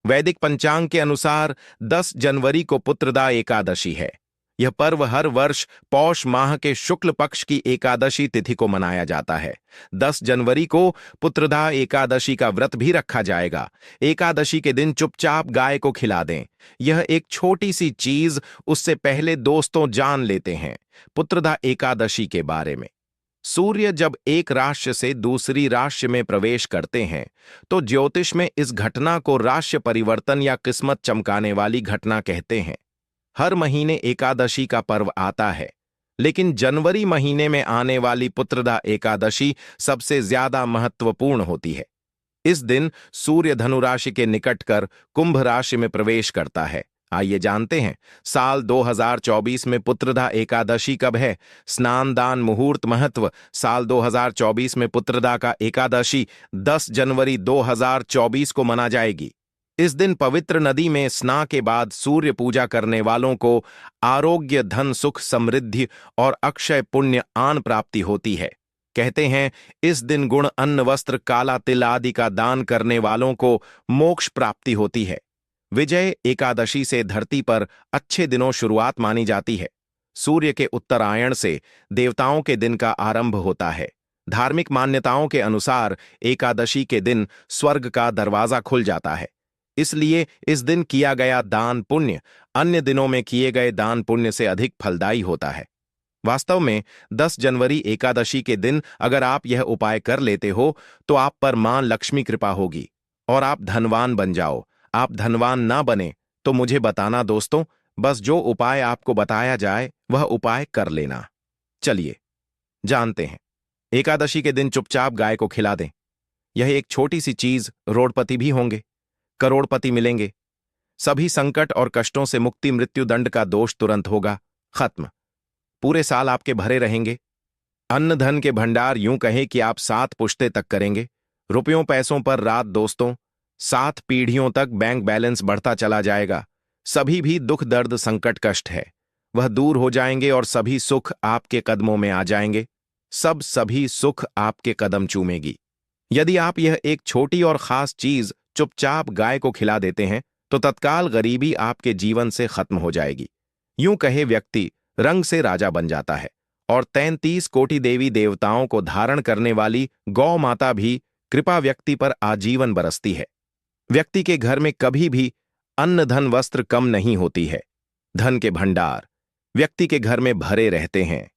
वैदिक पंचांग के अनुसार 10 जनवरी को पुत्रदा एकादशी है। यह पर्व हर वर्ष पौष माह के शुक्ल पक्ष की एकादशी तिथि को मनाया जाता है। 10 जनवरी को पुत्रदा एकादशी का व्रत भी रखा जाएगा। एकादशी के दिन चुपचाप गाय को खिला दें। यह एक छोटी सी चीज, उससे पहले दोस्तों जान लेते हैं पुत्रदा एकादशी के बारे में। सूर्य जब एक राशि से दूसरी राशि में प्रवेश करते हैं तो ज्योतिष में इस घटना को राशि परिवर्तन या किस्मत चमकाने वाली घटना कहते हैं। हर महीने एकादशी का पर्व आता है, लेकिन जनवरी महीने में आने वाली पुत्रदा एकादशी सबसे ज्यादा महत्वपूर्ण होती है। इस दिन सूर्य धनु राशि के निकट कर कुंभ राशि में प्रवेश करता है। आइए जानते हैं साल 2024 में पुत्रदा एकादशी कब है। स्नान दान मुहूर्त महत्व। साल 2024 में पुत्रदा का एकादशी 10 जनवरी 2024 को मना जाएगी। इस दिन पवित्र नदी में स्नान के बाद सूर्य पूजा करने वालों को आरोग्य, धन, सुख, समृद्धि और अक्षय पुण्य आन प्राप्ति होती है। कहते हैं इस दिन गुण, अन्न, वस्त्र, काला तिल आदि का दान करने वालों को मोक्ष प्राप्ति होती है। विजय एकादशी से धरती पर अच्छे दिनों शुरुआत मानी जाती है। सूर्य के उत्तरायण से देवताओं के दिन का आरंभ होता है। धार्मिक मान्यताओं के अनुसार एकादशी के दिन स्वर्ग का दरवाजा खुल जाता है, इसलिए इस दिन किया गया दान पुण्य अन्य दिनों में किए गए दान पुण्य से अधिक फलदायी होता है। वास्तव में 10 जनवरी एकादशी के दिन अगर आप यह उपाय कर लेते हो तो आप पर मां लक्ष्मी कृपा होगी और आप धनवान बन जाओ। आप धनवान ना बने तो मुझे बताना दोस्तों, बस जो उपाय आपको बताया जाए वह उपाय कर लेना। चलिए जानते हैं। एकादशी के दिन चुपचाप गाय को खिला दें। यह एक छोटी सी चीज, रोडपति भी होंगे, करोड़पति मिलेंगे। सभी संकट और कष्टों से मुक्ति, मृत्यु दंड का दोष तुरंत होगा खत्म। पूरे साल आपके भरे रहेंगे। अन्न धन के भंडार, यूं कहें कि आप 7 पुश्ते तक करेंगे। रुपयों पैसों पर रात दोस्तों, 7 पीढ़ियों तक बैंक बैलेंस बढ़ता चला जाएगा। सभी भी दुख, दर्द, संकट, कष्ट है वह दूर हो जाएंगे और सभी सुख आपके कदमों में आ जाएंगे। सभी सुख आपके कदम चूमेगी। यदि आप यह एक छोटी और खास चीज चुपचाप गाय को खिला देते हैं तो तत्काल गरीबी आपके जीवन से खत्म हो जाएगी। यूं कहे व्यक्ति रंग से राजा बन जाता है और 33 कोटि देवी देवताओं को धारण करने वाली गौ माता भी कृपा व्यक्ति पर आजीवन बरसती है। व्यक्ति के घर में कभी भी अन्न, धन, वस्त्र कम नहीं होती है। धन के भंडार व्यक्ति के घर में भरे रहते हैं।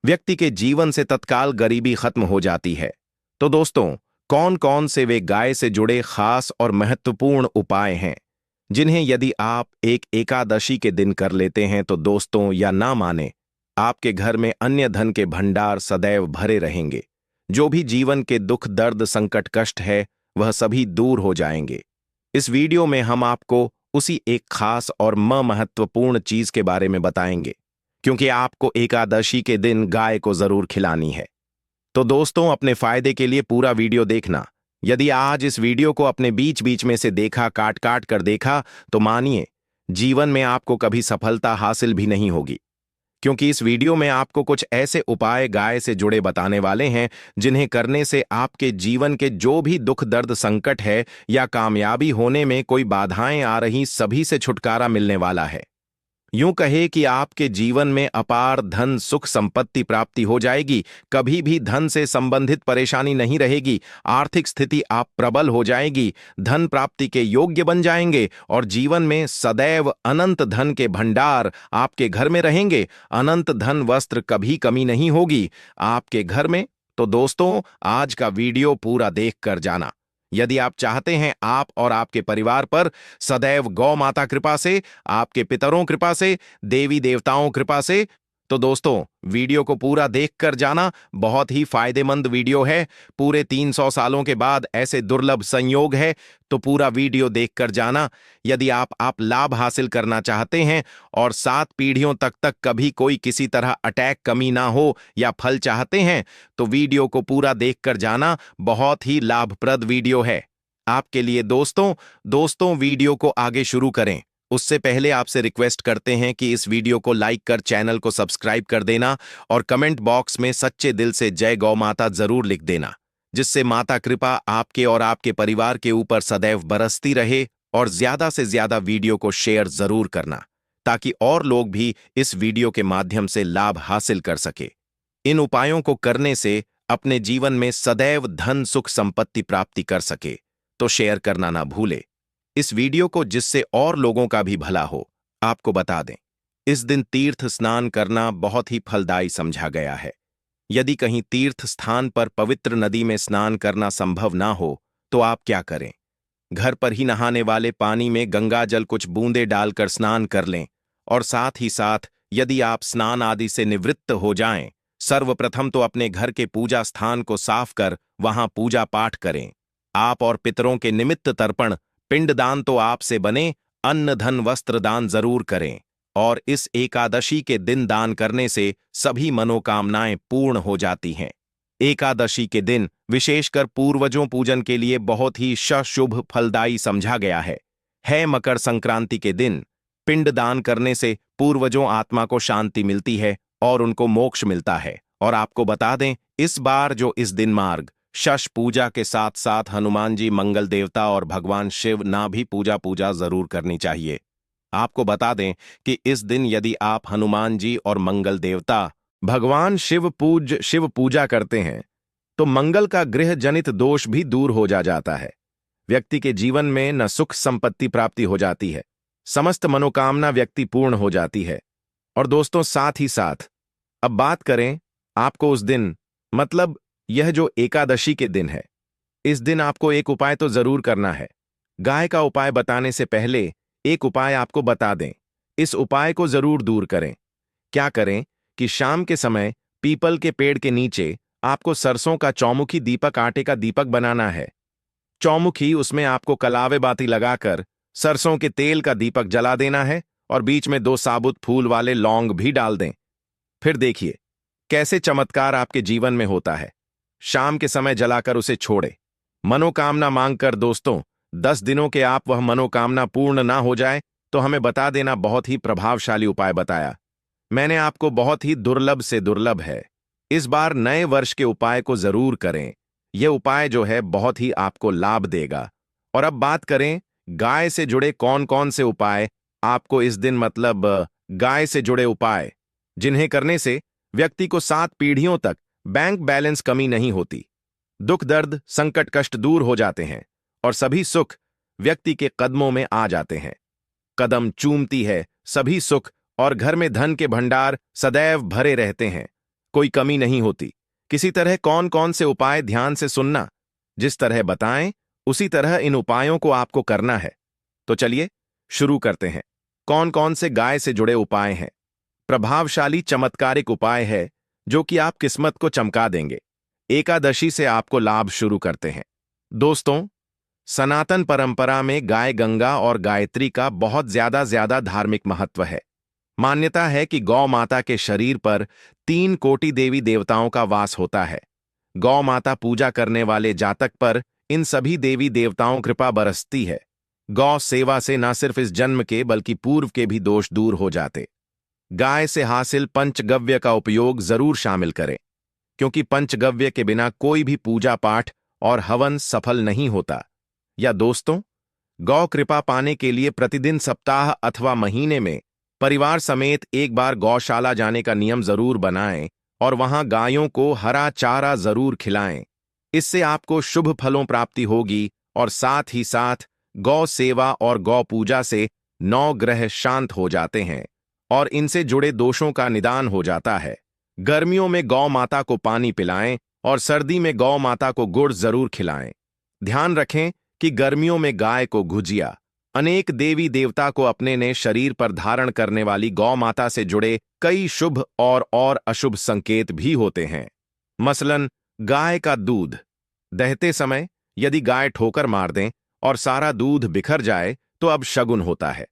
व्यक्ति के जीवन से तत्काल गरीबी खत्म हो जाती है। तो दोस्तों, कौन कौन से वे गाय से जुड़े खास और महत्वपूर्ण उपाय हैं जिन्हें यदि आप एक एकादशी के दिन कर लेते हैं तो दोस्तों, या ना माने, आपके घर में अन्य धन के भंडार सदैव भरे रहेंगे। जो भी जीवन के दुख, दर्द, संकट, कष्ट है वह सभी दूर हो जाएंगे। इस वीडियो में हम आपको उसी एक खास और महत्वपूर्ण चीज के बारे में बताएंगे, क्योंकि आपको एकादशी के दिन गाय को जरूर खिलानी है। तो दोस्तों, अपने फायदे के लिए पूरा वीडियो देखना। यदि आज इस वीडियो को अपने बीच बीच में से देखा, काट काट कर देखा, तो मानिए जीवन में आपको कभी सफलता हासिल भी नहीं होगी, क्योंकि इस वीडियो में आपको कुछ ऐसे उपाय गाय से जुड़े बताने वाले हैं जिन्हें करने से आपके जीवन के जो भी दुख, दर्द, संकट है या कामयाबी होने में कोई बाधाएं आ रही, सभी से छुटकारा मिलने वाला है। यूं कहे कि आपके जीवन में अपार धन, सुख, संपत्ति प्राप्ति हो जाएगी। कभी भी धन से संबंधित परेशानी नहीं रहेगी। आर्थिक स्थिति आप प्रबल हो जाएगी। धन प्राप्ति के योग्य बन जाएंगे और जीवन में सदैव अनंत धन के भंडार आपके घर में रहेंगे। अनंत धन, वस्त्र, कभी कमी नहीं होगी आपके घर में। तो दोस्तों, आज का वीडियो पूरा देख कर जाना। यदि आप चाहते हैं आप और आपके परिवार पर सदैव गौ माता कृपा से, आपके पितरों कृपा से, देवी देवताओं कृपा से, तो दोस्तों वीडियो को पूरा देखकर जाना। बहुत ही फायदेमंद वीडियो है। पूरे 300 सालों के बाद ऐसे दुर्लभ संयोग है, तो पूरा वीडियो देखकर जाना। यदि आप लाभ हासिल करना चाहते हैं और 7 पीढ़ियों तक कभी कोई किसी तरह अटैक, कमी ना हो या फल चाहते हैं, तो वीडियो को पूरा देखकर जाना। बहुत ही लाभप्रद वीडियो है आपके लिए। दोस्तों वीडियो को आगे शुरू करें उससे पहले आपसे रिक्वेस्ट करते हैं कि इस वीडियो को लाइक कर चैनल को सब्सक्राइब कर देना और कमेंट बॉक्स में सच्चे दिल से जय गौ माता जरूर लिख देना, जिससे माता कृपा आपके और आपके परिवार के ऊपर सदैव बरसती रहे और ज्यादा से ज्यादा वीडियो को शेयर जरूर करना ताकि और लोग भी इस वीडियो के माध्यम से लाभ हासिल कर सके। इन उपायों को करने से अपने जीवन में सदैव धन सुख संपत्ति प्राप्ति कर सके तो शेयर करना ना भूले इस वीडियो को, जिससे और लोगों का भी भला हो। आपको बता दें, इस दिन तीर्थ स्नान करना बहुत ही फलदायी समझा गया है। यदि कहीं तीर्थ स्थान पर पवित्र नदी में स्नान करना संभव ना हो तो आप क्या करें, घर पर ही नहाने वाले पानी में गंगा जल कुछ बूंदे डालकर स्नान कर लें। और साथ ही साथ यदि आप स्नान आदि से निवृत्त हो जाएं, सर्वप्रथम तो अपने घर के पूजा स्थान को साफ कर वहां पूजा पाठ करें। आप और पितरों के निमित्त तर्पण पिंडदान तो आपसे बने, अन्न धन वस्त्र दान जरूर करें। और इस एकादशी के दिन दान करने से सभी मनोकामनाएं पूर्ण हो जाती हैं। एकादशी के दिन विशेषकर पूर्वजों पूजन के लिए बहुत ही शुभ फलदायी समझा गया है। मकर संक्रांति के दिन पिंडदान करने से पूर्वजों आत्मा को शांति मिलती है और उनको मोक्ष मिलता है। और आपको बता दें, इस बार जो इस दिन मार्ग शश पूजा के साथ साथ हनुमान जी, मंगल देवता और भगवान शिव ना भी पूजा जरूर करनी चाहिए। आपको बता दें कि इस दिन यदि आप हनुमान जी और मंगल देवता भगवान शिव पूजा करते हैं तो मंगल का गृह जनित दोष भी दूर हो जाता है। व्यक्ति के जीवन में न सुख संपत्ति प्राप्ति हो जाती है, समस्त मनोकामना व्यक्ति पूर्ण हो जाती है। और दोस्तों, साथ ही साथ अब बात करें आपको उस दिन, मतलब यह जो एकादशी के दिन है, इस दिन आपको एक उपाय तो जरूर करना है। गाय का उपाय बताने से पहले एक उपाय आपको बता दें, इस उपाय को जरूर दूर करें। क्या करें कि शाम के समय पीपल के पेड़ के नीचे आपको सरसों का चौमुखी दीपक, आटे का दीपक बनाना है। चौमुखी, उसमें आपको कलावे बाती लगाकर सरसों के तेल का दीपक जला देना है और बीच में 2 साबुत फूल वाले लौंग भी डाल दें। फिर देखिए कैसे चमत्कार आपके जीवन में होता है। शाम के समय जलाकर उसे छोड़े, मनोकामना मांगकर। दोस्तों, 10 दिनों के आप वह मनोकामना पूर्ण ना हो जाए तो हमें बता देना। बहुत ही प्रभावशाली उपाय बताया मैंने आपको, बहुत ही दुर्लभ से दुर्लभ है। इस बार नए वर्ष के उपाय को जरूर करें। यह उपाय जो है बहुत ही आपको लाभ देगा। और अब बात करें गाय से जुड़े कौन कौन से उपाय आपको इस दिन, मतलब गाय से जुड़े उपाय जिन्हें करने से व्यक्ति को 7 पीढ़ियों तक बैंक बैलेंस कमी नहीं होती, दुख दर्द संकट कष्ट दूर हो जाते हैं और सभी सुख व्यक्ति के कदमों में आ जाते हैं। कदम चूमती है सभी सुख और घर में धन के भंडार सदैव भरे रहते हैं, कोई कमी नहीं होती। किसी तरह कौन कौन से उपाय ध्यान से सुनना, जिस तरह बताएं उसी तरह इन उपायों को आपको करना है। तो चलिए शुरू करते हैं। कौन कौन से गाय से जुड़े उपाय हैं? प्रभावशाली चमत्कारिक उपाय है जो कि आप किस्मत को चमका देंगे। एकादशी से आपको लाभ शुरू करते हैं। दोस्तों, सनातन परंपरा में गाय गंगा और गायत्री का बहुत ज्यादा धार्मिक महत्व है। मान्यता है कि गौ माता के शरीर पर 3 कोटि देवी देवताओं का वास होता है। गौ माता पूजा करने वाले जातक पर इन सभी देवी देवताओं कृपा बरसती है। गौ सेवा से न सिर्फ इस जन्म के बल्कि पूर्व के भी दोष दूर हो जाते। गाय से हासिल पंचगव्य का उपयोग जरूर शामिल करें, क्योंकि पंचगव्य के बिना कोई भी पूजा पाठ और हवन सफल नहीं होता। या दोस्तों, गौ कृपा पाने के लिए प्रतिदिन, सप्ताह अथवा महीने में परिवार समेत एक बार गौशाला जाने का नियम जरूर बनाएं और वहां गायों को हरा चारा जरूर खिलाएं। इससे आपको शुभ फलों प्राप्ति होगी और साथ ही साथ गौ सेवा और गौ पूजा से 9 ग्रह शांत हो जाते हैं और इनसे जुड़े दोषों का निदान हो जाता है। गर्मियों में गौ माता को पानी पिलाएं और सर्दी में गौ माता को गुड़ जरूर खिलाएं। ध्यान रखें कि गर्मियों में गाय को गुजिया। अनेक देवी देवता को अपने ने शरीर पर धारण करने वाली गौ माता से जुड़े कई शुभ और अशुभ संकेत भी होते हैं। मसलन गाय का दूध दहते समय यदि गाय ठोकर मार दें और सारा दूध बिखर जाए तो अब शगुन होता है।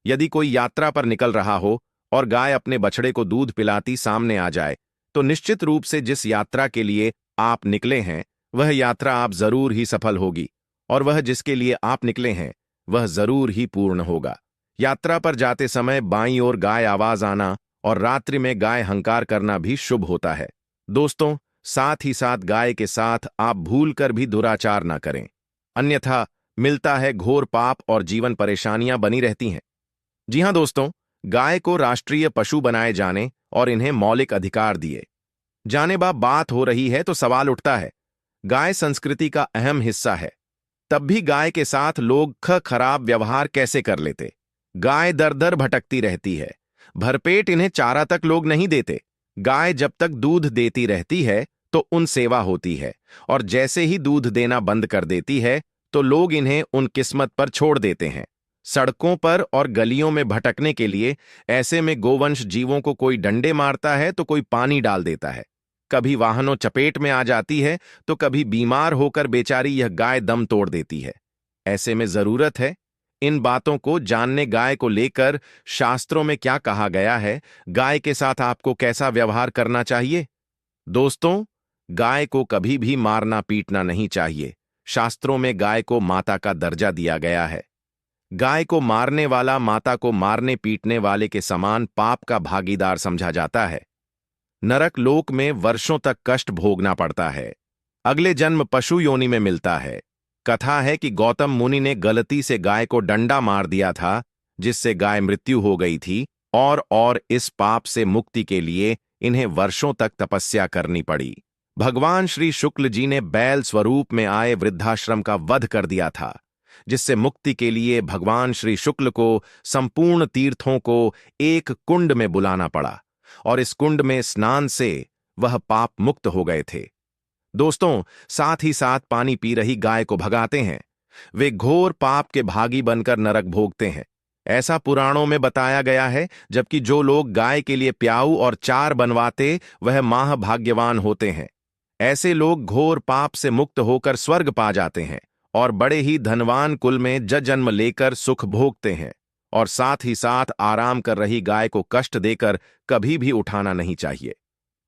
यदि कोई यात्रा पर निकल रहा हो और गाय अपने बछड़े को दूध पिलाती सामने आ जाए तो निश्चित रूप से जिस यात्रा के लिए आप निकले हैं वह यात्रा आप जरूर ही सफल होगी और वह जिसके लिए आप निकले हैं वह जरूर ही पूर्ण होगा। यात्रा पर जाते समय बाईं ओर गाय आवाज आना और रात्रि में गाय हंकार करना भी शुभ होता है। दोस्तों, साथ ही साथ गाय के साथ आप भूल कर भी दुराचार ना करें, अन्यथा मिलता है घोर पाप और जीवन परेशानियां बनी रहती हैं। जी हां दोस्तों, गाय को राष्ट्रीय पशु बनाए जाने और इन्हें मौलिक अधिकार दिए जाने बात हो रही है तो सवाल उठता है, गाय संस्कृति का अहम हिस्सा है, तब भी गाय के साथ लोग खराब व्यवहार कैसे कर लेते। गाय दर दर भटकती रहती है, भरपेट इन्हें चारा तक लोग नहीं देते। गाय जब तक दूध देती रहती है तो उन सेवा होती है, और जैसे ही दूध देना बंद कर देती है तो लोग इन्हें उन किस्मत पर छोड़ देते हैं, सड़कों पर और गलियों में भटकने के लिए। ऐसे में गोवंश जीवों को कोई डंडे मारता है तो कोई पानी डाल देता है, कभी वाहनों चपेट में आ जाती है तो कभी बीमार होकर बेचारी यह गाय दम तोड़ देती है। ऐसे में जरूरत है इन बातों को जानने, गाय को लेकर शास्त्रों में क्या कहा गया है, गाय के साथ आपको कैसा व्यवहार करना चाहिए। दोस्तों, गाय को कभी भी मारना पीटना नहीं चाहिए। शास्त्रों में गाय को माता का दर्जा दिया गया है। गाय को मारने वाला माता को मारने पीटने वाले के समान पाप का भागीदार समझा जाता है। नरक लोक में वर्षों तक कष्ट भोगना पड़ता है। अगले जन्म पशु योनि में मिलता है। कथा है कि गौतम मुनि ने गलती से गाय को डंडा मार दिया था, जिससे गाय मृत्यु हो गई थी, और इस पाप से मुक्ति के लिए इन्हें वर्षों तक तपस्या करनी पड़ी। भगवान श्री शुक्ल जी ने बैल स्वरूप में आए वृद्धाश्रम का वध कर दिया था, जिससे मुक्ति के लिए भगवान श्री शुक्ल को संपूर्ण तीर्थों को एक कुंड में बुलाना पड़ा, और इस कुंड में स्नान से वह पाप मुक्त हो गए थे। दोस्तों, साथ ही साथ पानी पी रही गाय को भगाते हैं। वे घोर पाप के भागी बनकर नरक भोगते हैं, ऐसा पुराणों में बताया गया है। जबकि जो लोग गाय के लिए प्याऊ और चार बनवाते, वह महाभाग्यवान होते हैं। ऐसे लोग घोर पाप से मुक्त होकर स्वर्ग पा जाते हैं और बड़े ही धनवान कुल में जन्म लेकर सुख भोगते हैं। और साथ ही साथ आराम कर रही गाय को कष्ट देकर कभी भी उठाना नहीं चाहिए।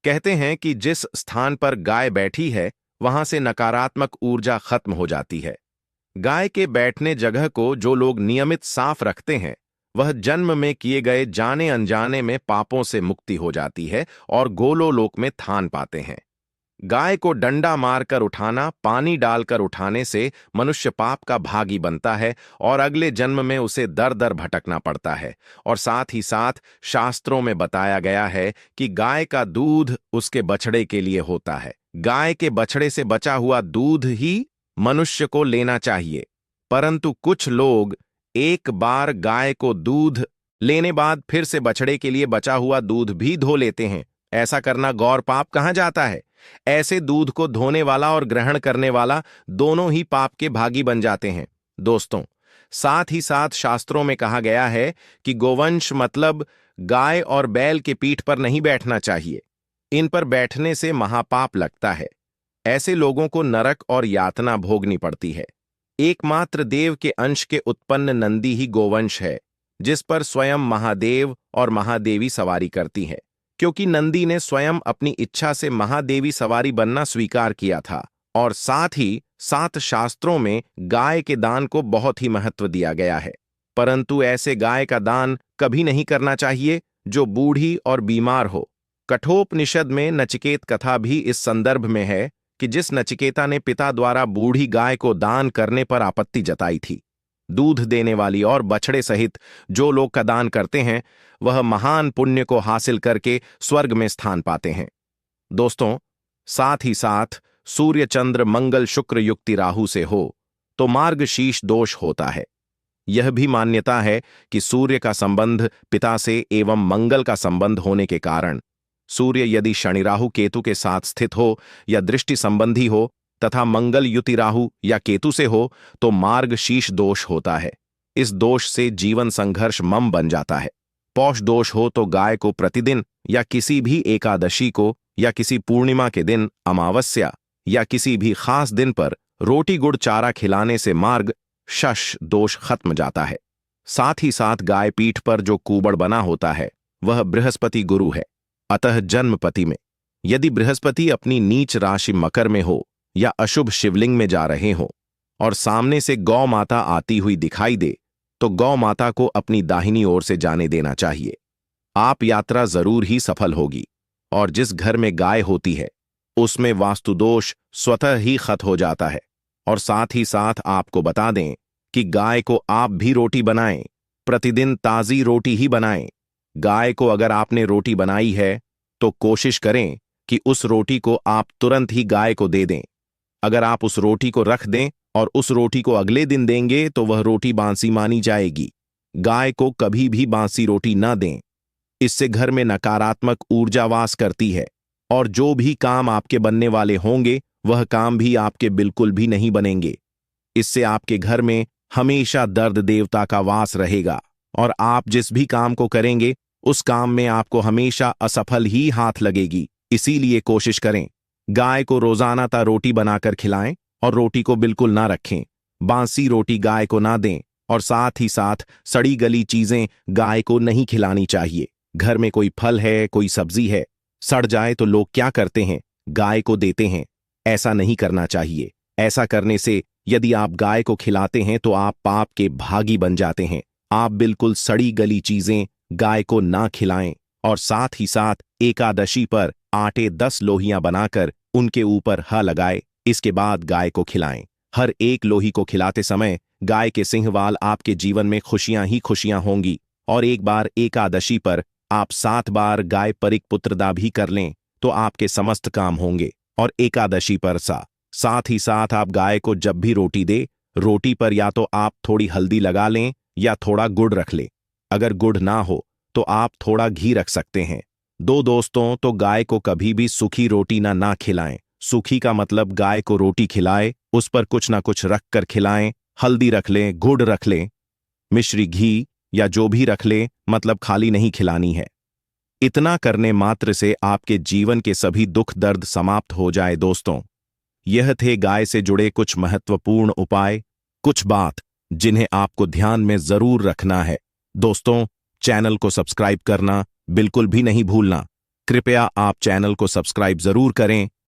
कहते हैं कि जिस स्थान पर गाय बैठी है, वहां से नकारात्मक ऊर्जा खत्म हो जाती है। गाय के बैठने जगह को जो लोग नियमित साफ रखते हैं, वह जन्म में किए गए जाने अनजाने में पापों से मुक्ति हो जाती है और गोलोलोक में थान पाते हैं। गाय को डंडा मारकर उठाना, पानी डालकर उठाने से मनुष्य पाप का भागी बनता है और अगले जन्म में उसे दर दर भटकना पड़ता है। और साथ ही साथ शास्त्रों में बताया गया है कि गाय का दूध उसके बछड़े के लिए होता है। गाय के बछड़े से बचा हुआ दूध ही मनुष्य को लेना चाहिए, परंतु कुछ लोग एक बार गाय को दूध लेने बाद फिर से बछड़े के लिए बचा हुआ दूध भी धो लेते हैं। ऐसा करना गौर पाप कहाँ जाता है। ऐसे दूध को धोने वाला और ग्रहण करने वाला दोनों ही पाप के भागी बन जाते हैं। दोस्तों, साथ ही साथ शास्त्रों में कहा गया है कि गोवंश मतलब गाय और बैल के पीठ पर नहीं बैठना चाहिए। इन पर बैठने से महापाप लगता है। ऐसे लोगों को नरक और यातना भोगनी पड़ती है। एकमात्र देव के अंश के उत्पन्न नंदी ही गोवंश है, जिस पर स्वयं महादेव और महादेवी सवारी करती है, क्योंकि नंदी ने स्वयं अपनी इच्छा से महादेवी सवारी बनना स्वीकार किया था। और साथ ही सात शास्त्रों में गाय के दान को बहुत ही महत्व दिया गया है, परंतु ऐसे गाय का दान कभी नहीं करना चाहिए जो बूढ़ी और बीमार हो। कठोपनिषद में नचिकेत कथा भी इस संदर्भ में है कि जिस नचिकेता ने पिता द्वारा बूढ़ी गाय को दान करने पर आपत्ति जताई थी। दूध देने वाली और बछड़े सहित जो लोग का दान करते हैं, वह महान पुण्य को हासिल करके स्वर्ग में स्थान पाते हैं। दोस्तों, साथ ही साथ सूर्य चंद्र मंगल शुक्र युक्ति राहु से हो तो मार्गशीर्ष दोष होता है। यह भी मान्यता है कि सूर्य का संबंध पिता से एवं मंगल का संबंध होने के कारण सूर्य यदि शनि राहु केतु के साथ स्थित हो या दृष्टि संबंधी हो तथा मंगल युति राहु या केतु से हो तो मार्गशीर्ष दोष होता है। इस दोष से जीवन संघर्ष मम बन जाता है। पौष दोष हो तो गाय को प्रतिदिन या किसी भी एकादशी को या किसी पूर्णिमा के दिन, अमावस्या या किसी भी खास दिन पर रोटी गुड़ चारा खिलाने से मार्ग शश दोष खत्म जाता है। साथ ही साथ गाय पीठ पर जो कूबड़ बना होता है वह बृहस्पति गुरु है। अतः जन्मपति में यदि बृहस्पति अपनी नीच राशि मकर में हो या अशुभ शिवलिंग में जा रहे हो और सामने से गौ माता आती हुई दिखाई दे तो गौ माता को अपनी दाहिनी ओर से जाने देना चाहिए। आप यात्रा जरूर ही सफल होगी। और जिस घर में गाय होती है उसमें वास्तुदोष स्वतः ही खत्म हो जाता है। और साथ ही साथ आपको बता दें कि गाय को आप भी रोटी बनाएं, प्रतिदिन ताज़ी रोटी ही बनाएं। गाय को अगर आपने रोटी बनाई है तो कोशिश करें कि उस रोटी को आप तुरंत ही गाय को दे दें। अगर आप उस रोटी को रख दें और उस रोटी को अगले दिन देंगे तो वह रोटी बासी मानी जाएगी। गाय को कभी भी बासी रोटी न दें, इससे घर में नकारात्मक ऊर्जा वास करती है और जो भी काम आपके बनने वाले होंगे वह काम भी आपके बिल्कुल भी नहीं बनेंगे। इससे आपके घर में हमेशा दर्द देवता का वास रहेगा और आप जिस भी काम को करेंगे उस काम में आपको हमेशा असफल ही हाथ लगेगी। इसीलिए कोशिश करें गाय को रोजाना रोटी बनाकर खिलाएं और रोटी को बिल्कुल ना रखें। बासी रोटी गाय को ना दें और साथ ही साथ सड़ी गली चीजें गाय को नहीं खिलानी चाहिए। घर में कोई फल है, कोई सब्जी है, सड़ जाए तो लोग क्या करते हैं, गाय को देते हैं। ऐसा नहीं करना चाहिए। ऐसा करने से यदि आप गाय को खिलाते हैं तो आप पाप के भागी बन जाते हैं। आप बिल्कुल सड़ी गली चीजें गाय को ना खिलाएं और साथ ही साथ एकादशी पर आटे 10 लोहियां बनाकर उनके ऊपर ह लगाए, इसके बाद गाय को खिलाएं। हर एक लोही को खिलाते समय गाय के सिंहवाल आपके जीवन में खुशियां ही खुशियां होंगी। और एक बार एकादशी पर आप 7 बार गाय परिक पुत्रदा भी कर लें तो आपके समस्त काम होंगे। और एकादशी पर साथ ही साथ आप गाय को जब भी रोटी दे, रोटी पर या तो आप थोड़ी हल्दी लगा लें या थोड़ा गुड़ रख लें। अगर गुड़ ना हो तो आप थोड़ा घी रख सकते हैं। दोस्तों, तो गाय को कभी भी सूखी रोटी ना खिलाएं। सूखी का मतलब गाय को रोटी खिलाए, उस पर कुछ ना कुछ रख कर खिलाएं। हल्दी रख लें, गुड़ रख लें, मिश्री घी या जो भी रख लें, मतलब खाली नहीं खिलानी है। इतना करने मात्र से आपके जीवन के सभी दुख दर्द समाप्त हो जाए। दोस्तों, यह थे गाय से जुड़े कुछ महत्वपूर्ण उपाय, कुछ बात जिन्हें आपको ध्यान में जरूर रखना है। दोस्तों, चैनल को सब्सक्राइब करना बिल्कुल भी नहीं भूलना। कृपया आप चैनल को सब्सक्राइब जरूर करें